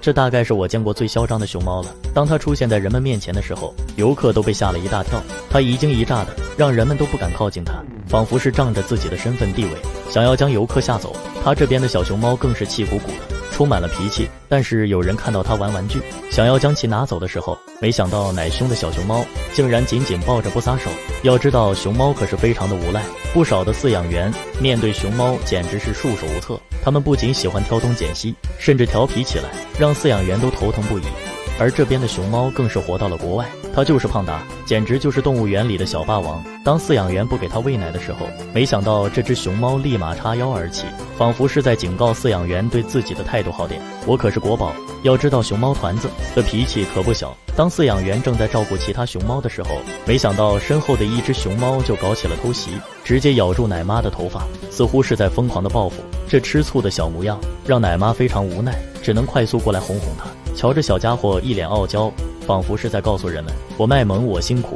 这大概是我见过最嚣张的熊猫了。当它出现在人们面前的时候，游客都被吓了一大跳。它一惊一乍的，让人们都不敢靠近它，仿佛是仗着自己的身份地位，想要将游客吓走。它这边的小熊猫更是气鼓鼓的，充满了脾气。但是有人看到它玩玩具，想要将其拿走的时候，没想到奶凶的小熊猫竟然紧紧抱着不撒手。要知道，熊猫可是非常的无赖，不少的饲养员面对熊猫简直是束手无策。他们不仅喜欢挑东拣西，甚至调皮起来，让饲养员都头疼不已。而这边的熊猫更是活到了国外，它就是胖达，简直就是动物园里的小霸王。当饲养员不给它喂奶的时候，没想到这只熊猫立马叉腰而起，仿佛是在警告饲养员对自己的态度好点。我可是国宝。要知道熊猫团子的脾气可不小，当饲养员正在照顾其他熊猫的时候，没想到身后的一只熊猫就搞起了偷袭，直接咬住奶妈的头发，似乎是在疯狂的报复。这吃醋的小模样让奶妈非常无奈，只能快速过来哄哄它。瞧着小家伙一脸傲娇，仿佛是在告诉人们，我卖萌我辛苦。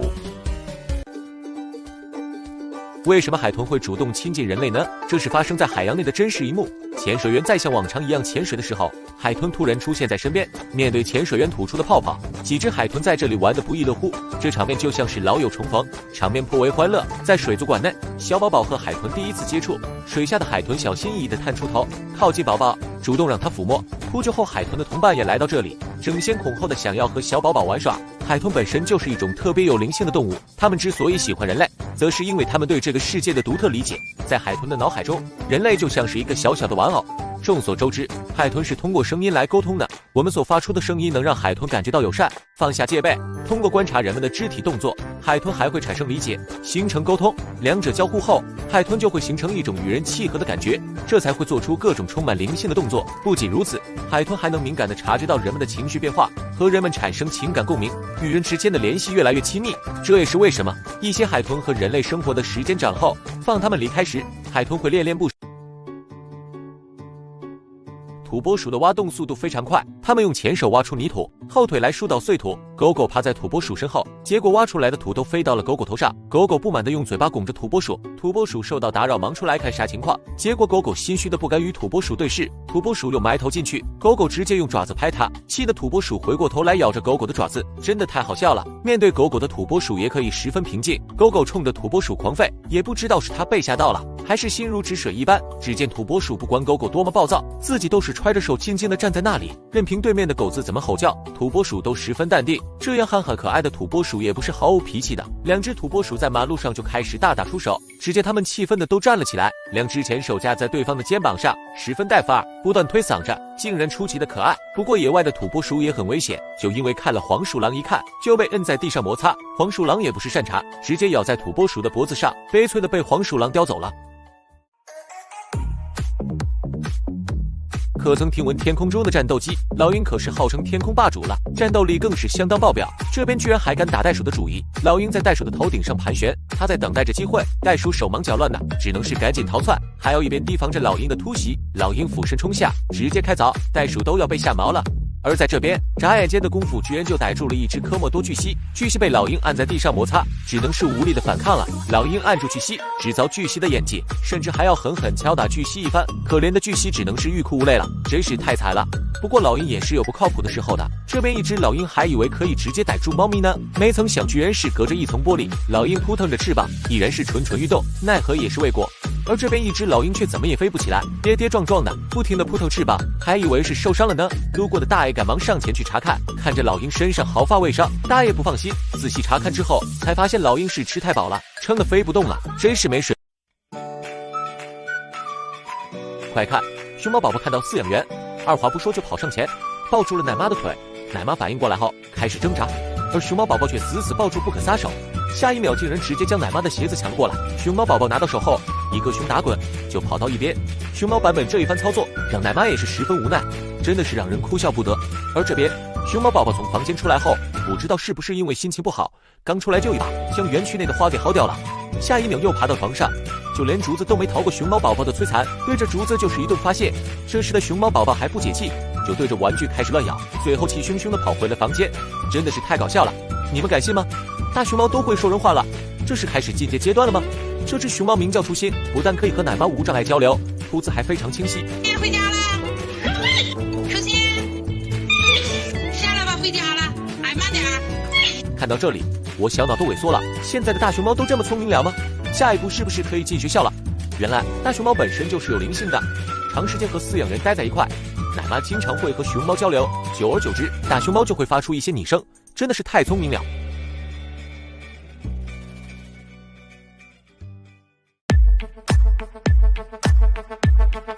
为什么海豚会主动亲近人类呢？这是发生在海洋内的真实一幕。潜水员在像往常一样潜水的时候，海豚突然出现在身边。面对潜水员吐出的泡泡，几只海豚在这里玩得不亦乐乎，这场面就像是老友重逢，场面颇为欢乐。在水族馆内，小宝宝和海豚第一次接触，水下的海豚小心翼翼地探出头，靠近宝宝，主动让他抚摸。不久后，海豚的同伴也来到这里，争先恐后的想要和小宝宝玩耍。海豚本身就是一种特别有灵性的动物，它们之所以喜欢人类，则是因为它们对这个世界的独特理解。在海豚的脑海中，人类就像是一个小小的玩偶。众所周知，海豚是通过声音来沟通的。我们所发出的声音能让海豚感觉到友善，放下戒备。通过观察人们的肢体动作，海豚还会产生理解，形成沟通。两者交互后，海豚就会形成一种与人契合的感觉，这才会做出各种充满灵性的动作。不仅如此，海豚还能敏感地察觉到人们的情绪变化，和人们产生情感共鸣，与人之间的联系越来越亲密。这也是为什么一些海豚和人类生活的时间长后，放它们离开时，海豚会恋恋不舍。土拨鼠的挖洞速度非常快，它们用前手挖出泥土，后腿来疏导碎土。狗狗趴在土拨鼠身后，结果挖出来的土都飞到了狗狗头上。狗狗不满地用嘴巴拱着土拨鼠，土拨鼠受到打扰，忙出来看啥情况。结果狗狗心虚的不敢与土拨鼠对视，土拨鼠又埋头进去，狗狗直接用爪子拍它，气得土拨鼠回过头来咬着狗狗的爪子，真的太好笑了。面对狗狗的土拨鼠也可以十分平静，狗狗冲着土拨鼠狂吠，也不知道是它被吓到了，还是心如止水一般。只见土拨鼠不管狗狗多么暴躁，自己都是揣着手静静地站在那里，任凭对面的狗子怎么吼叫，土拨鼠都十分淡定。这样憨憨可爱的土拨鼠也不是毫无脾气的，两只土拨鼠在马路上就开始大打出手。只见他们气愤的都站了起来，两只前手架在对方的肩膀上，十分带范儿，不断推搡着，竟然出奇的可爱。不过野外的土拨鼠也很危险，就因为看了黄鼠狼一看，就被摁在地上摩擦。黄鼠狼也不是善茬，直接咬在土拨鼠的脖子上，悲催的被黄鼠狼叼走了。可曾听闻天空中的战斗机？老鹰可是号称天空霸主了，战斗力更是相当爆表。这边居然还敢打袋鼠的主意。老鹰在袋鼠的头顶上盘旋，它在等待着机会。袋鼠手忙脚乱的，只能是赶紧逃窜，还要一边提防着老鹰的突袭。老鹰俯身冲下，直接开凿，袋鼠都要被吓毛了。而在这边，眨眼间的功夫，居然就逮住了一只科莫多巨蜥。巨蜥被老鹰按在地上摩擦，只能是无力的反抗了。老鹰按住巨蜥，只凿巨蜥的眼睛，甚至还要狠狠敲打巨蜥一番。可怜的巨蜥只能是欲哭无泪了，真是太惨了。不过老鹰也是有不靠谱的时候的，这边一只老鹰还以为可以直接逮住猫咪呢，没曾想居然是隔着一层玻璃。老鹰扑腾着翅膀，已然是蠢蠢欲动，奈何也是未果。而这边一只老鹰却怎么也飞不起来，跌跌撞撞的，不停地扑腾翅膀，还以为是受伤了呢。路过的大爷赶忙上前去查看，看着老鹰身上毫发未伤，大爷不放心，仔细查看之后，才发现老鹰是吃太饱了，撑得飞不动了，真是没水。快看，熊猫宝宝看到饲养员，二话不说就跑上前，抱住了奶妈的腿。奶妈反应过来后，开始挣扎，而熊猫宝宝却死死抱住不肯撒手。下一秒竟然直接将奶妈的鞋子抢了过来，熊猫宝宝拿到手后，一个熊打滚就跑到一边。熊猫版本这一番操作让奶妈也是十分无奈，真的是让人哭笑不得。而这边熊猫宝宝从房间出来后，不知道是不是因为心情不好，刚出来就一把将园区内的花给薅掉了，下一秒又爬到床上，就连竹子都没逃过熊猫宝宝的摧残，对着竹子就是一顿发泄。这时的熊猫宝宝还不解气，就对着玩具开始乱咬，最后气汹汹地跑回了房间，真的是太搞笑了。你们敢信吗？大熊猫都会说人话了，这是开始进阶阶段了吗？这只熊猫名叫初心，不但可以和奶妈无障碍交流，吐字还非常清晰。回家了，初心。看到这里，我小脑都萎缩了。现在的大熊猫都这么聪明了吗？下一步是不是可以进学校了？原来大熊猫本身就是有灵性的，长时间和饲养员待在一块，奶妈经常会和熊猫交流，久而久之，大熊猫就会发出一些拟声，真的是太聪明了。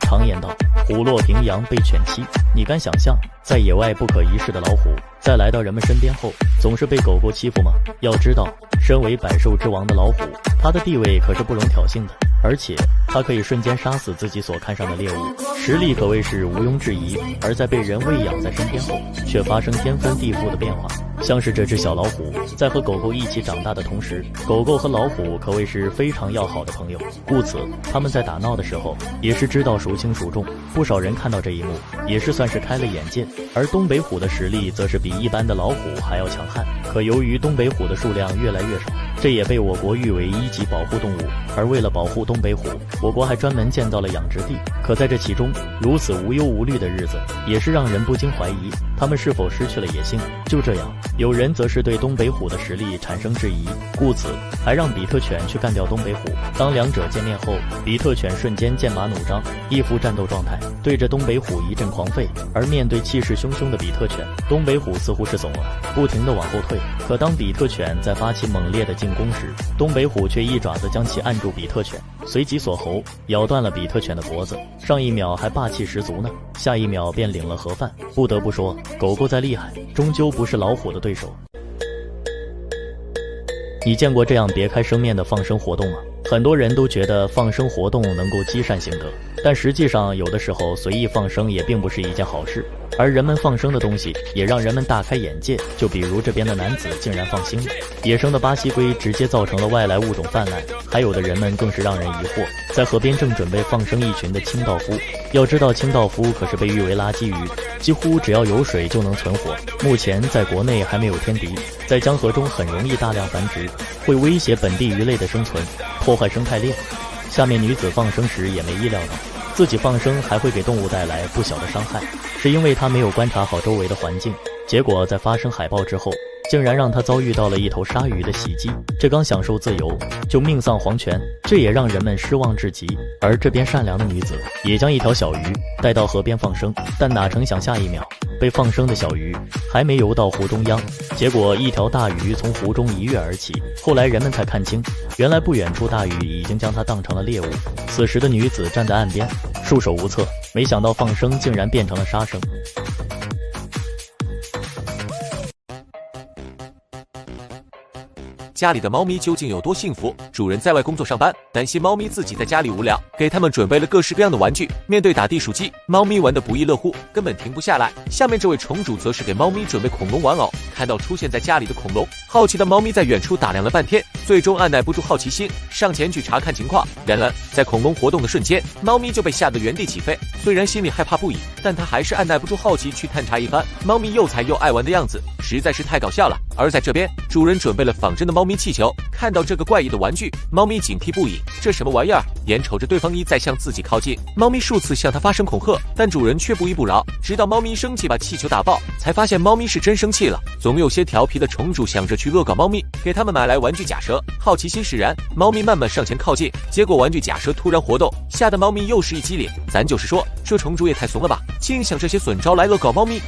常言道，虎落平阳被犬欺。你敢想象，在野外不可一世的老虎，在来到人们身边后，总是被狗狗欺负吗？要知道，身为百兽之王的老虎，它的地位可是不容挑衅的，而且它可以瞬间杀死自己所看上的猎物，实力可谓是毋庸置疑。而在被人喂养在身边后，却发生天翻地覆的变化。像是这只小老虎在和狗狗一起长大的同时，狗狗和老虎可谓是非常要好的朋友，故此他们在打闹的时候也是知道孰轻孰重。不少人看到这一幕，也是算是开了眼界。而东北虎的实力则是比一般的老虎还要强悍，可由于东北虎的数量越来越少，这也被我国誉为1级保护动物。而为了保护东北虎，我国还专门建造了养殖地。可在这其中，如此无忧无虑的日子，也是让人不禁怀疑他们是否失去了野性。就这样，有人则是对东北虎的实力产生质疑，故此还让比特犬去干掉东北虎。当两者见面后，比特犬瞬间剑拔弩张，一副战斗状态，对着东北虎一阵狂吠。而面对气势汹汹的比特犬，东北虎似乎是怂了，不停地往后退。可当比特犬在发起猛烈的进攻时，东北虎却一爪子将其按住比特犬，随即锁喉，咬断了比特犬的脖子。上一秒还霸气十足呢，下一秒便领了盒饭。不得不说，狗狗再厉害，终究不是老虎的对手。你见过这样别开生面的放生活动吗？很多人都觉得放生活动能够积善行德，但实际上有的时候随意放生也并不是一件好事。而人们放生的东西也让人们大开眼界，就比如这边的男子竟然放星了，野生的巴西龟直接造成了外来物种泛滥，还有的人们更是让人疑惑，在河边正准备放生一群的清道夫。要知道清道夫可是被誉为垃圾鱼，几乎只要有水就能存活，目前在国内还没有天敌，在江河中很容易大量繁殖，会威胁本地鱼类的生存，破坏生态链。下面女子放生时也没意料到自己放生还会给动物带来不小的伤害，是因为她没有观察好周围的环境，结果在发生海豹之后，竟然让她遭遇到了一头鲨鱼的袭击，这刚享受自由就命丧黄泉，这也让人们失望至极。而这边善良的女子也将一条小鱼带到河边放生，但哪成想下一秒被放生的小鱼还没游到湖中央，结果一条大鱼从湖中一跃而起。后来人们才看清，原来不远处大鱼已经将它当成了猎物。此时的女子站在岸边束手无策，没想到放生竟然变成了杀生。家里的猫咪究竟有多幸福？主人在外工作上班，担心猫咪自己在家里无聊，给它们准备了各式各样的玩具。面对打地鼠机，猫咪玩得不亦乐乎，根本停不下来。下面这位虫主则是给猫咪准备恐龙玩偶，看到出现在家里的恐龙，好奇的猫咪在远处打量了半天，最终按耐不住好奇心，上前去查看情况。然而，在恐龙活动的瞬间，猫咪就被吓得原地起飞。虽然心里害怕不已，但它还是按耐不住好奇去探查一番。猫咪又踩又爱玩的样子，实在是太搞笑了。而在这边，主人准备了仿真的猫咪气球，看到这个怪异的玩具，猫咪警惕不已，这什么玩意儿？眼瞅着对方一再向自己靠近，猫咪数次向它发生恐吓，但主人却不依不饶，直到猫咪生气把气球打爆，才发现猫咪是真生气了。总有些调皮的虫主想着去恶搞猫咪，给他们买来玩具假蛇，好奇心使然，猫咪慢慢上前靠近，结果玩具假蛇突然活动，吓得猫咪又是一激灵。咱就是说，这虫主也太怂了吧，竟想这些损招来恶搞猫咪。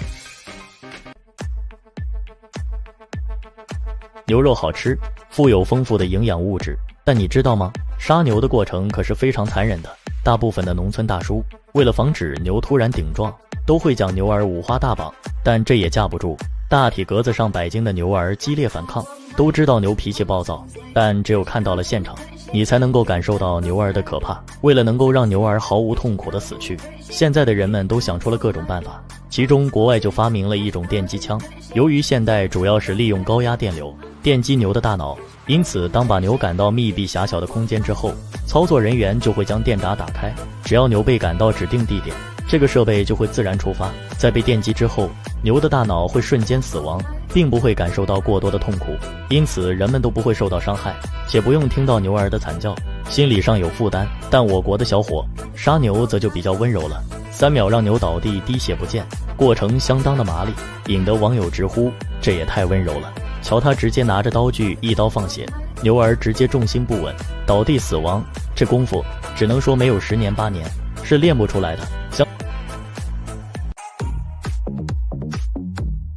牛肉好吃，富有丰富的营养物质，但你知道吗？杀牛的过程可是非常残忍的。大部分的农村大叔为了防止牛突然顶撞，都会将牛儿五花大绑，但这也架不住大体格子上100斤的牛儿激烈反抗。都知道牛脾气暴躁，但只有看到了现场，你才能够感受到牛儿的可怕。为了能够让牛儿毫无痛苦的死去，现在的人们都想出了各种办法，其中国外就发明了一种电击枪。由于现代主要是利用高压电流电击牛的大脑，因此当把牛赶到密闭狭小的空间之后，操作人员就会将电闸打开，只要牛被赶到指定地点，这个设备就会自然出发。在被电击之后，牛的大脑会瞬间死亡，并不会感受到过多的痛苦，因此人们都不会受到伤害，且不用听到牛儿的惨叫，心理上有负担。但我国的小伙杀牛则就比较温柔了，3秒让牛倒地滴血不见，过程相当的麻利，引得网友直呼这也太温柔了。瞧他直接拿着刀具一刀放血，牛儿直接重心不稳倒地死亡，这功夫只能说没有10年8年是练不出来的。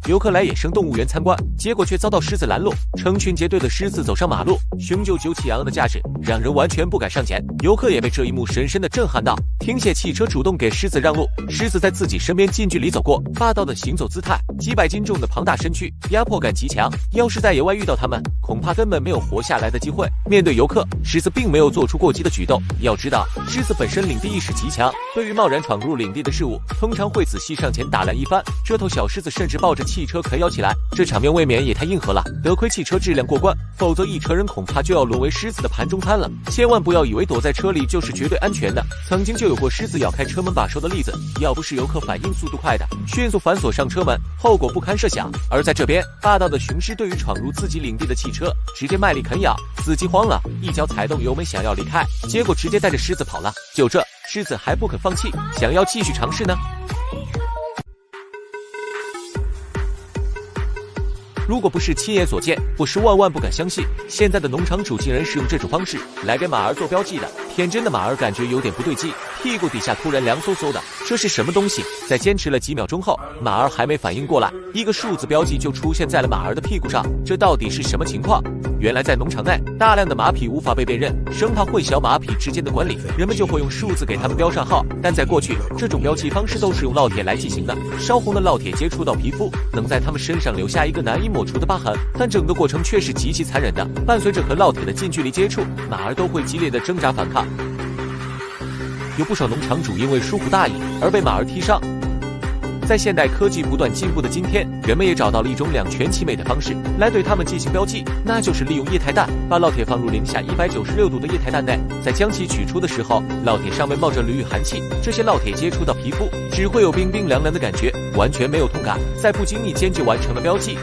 游客来野生动物园参观，结果却遭到狮子拦路，成群结队的狮子走上马路，雄赳赳气昂昂的架势让人完全不敢上前。游客也被这一幕深深的震撼到，停下汽车主动给狮子让路，狮子在自己身边近距离走过，霸道的行走姿态，几百斤重的庞大身躯，压迫感极强。要是在野外遇到它们，恐怕根本没有活下来的机会。面对游客，狮子并没有做出过激的举动。要知道，狮子本身领地意识极强，对于贸然闯入领地的事物，通常会仔细上前打量一番。这头小狮子甚至抱着汽车啃咬起来，这场面未免也太硬核了。得亏汽车质量过关，否则一车人恐怕就要沦为狮子的盘中餐了。千万不要以为躲在车里就是绝对安全的，曾经就有过狮子咬开车门把手的例子。要不是游客反应速度快的，迅速反锁上车门，后果不堪设想。而在这边，霸道的雄狮对于闯入自己领地的汽车，直接卖力啃咬，司机慌了，一脚踩动油门想要离开，结果直接带着狮子跑了。就这，狮子还不肯放弃，想要继续尝试呢。如果不是亲眼所见，我是万万不敢相信，现在的农场主竟然是用这种方式来给马儿做标记的。天真的马儿感觉有点不对劲，屁股底下突然凉飕飕的，这是什么东西？在坚持了几秒钟后，马儿还没反应过来，一个数字标记就出现在了马儿的屁股上，这到底是什么情况？原来在农场内，大量的马匹无法被辨认，生怕混淆马匹之间的管理，人们就会用数字给它们标上号。但在过去，这种标记方式都是用烙铁来进行的，烧红的烙铁接触到皮肤，能在它们身上留下一个难以抹除的疤痕，但整个过程却是极其残忍的。伴随着和烙铁的近距离接触，马儿都会激烈的挣扎反抗。有不少农场主因为疏忽大意而被马儿踢伤。在现代科技不断进步的今天，人们也找到了一种两全其美的方式来对它们进行标记，那就是利用液态氮，把烙铁放入零下196度的液态氮内，在将其取出的时候，烙铁上面冒着铝与寒气，这些烙铁接触到皮肤，只会有冰冰凉凉的感觉，完全没有痛感，在不经意间就完成了标记。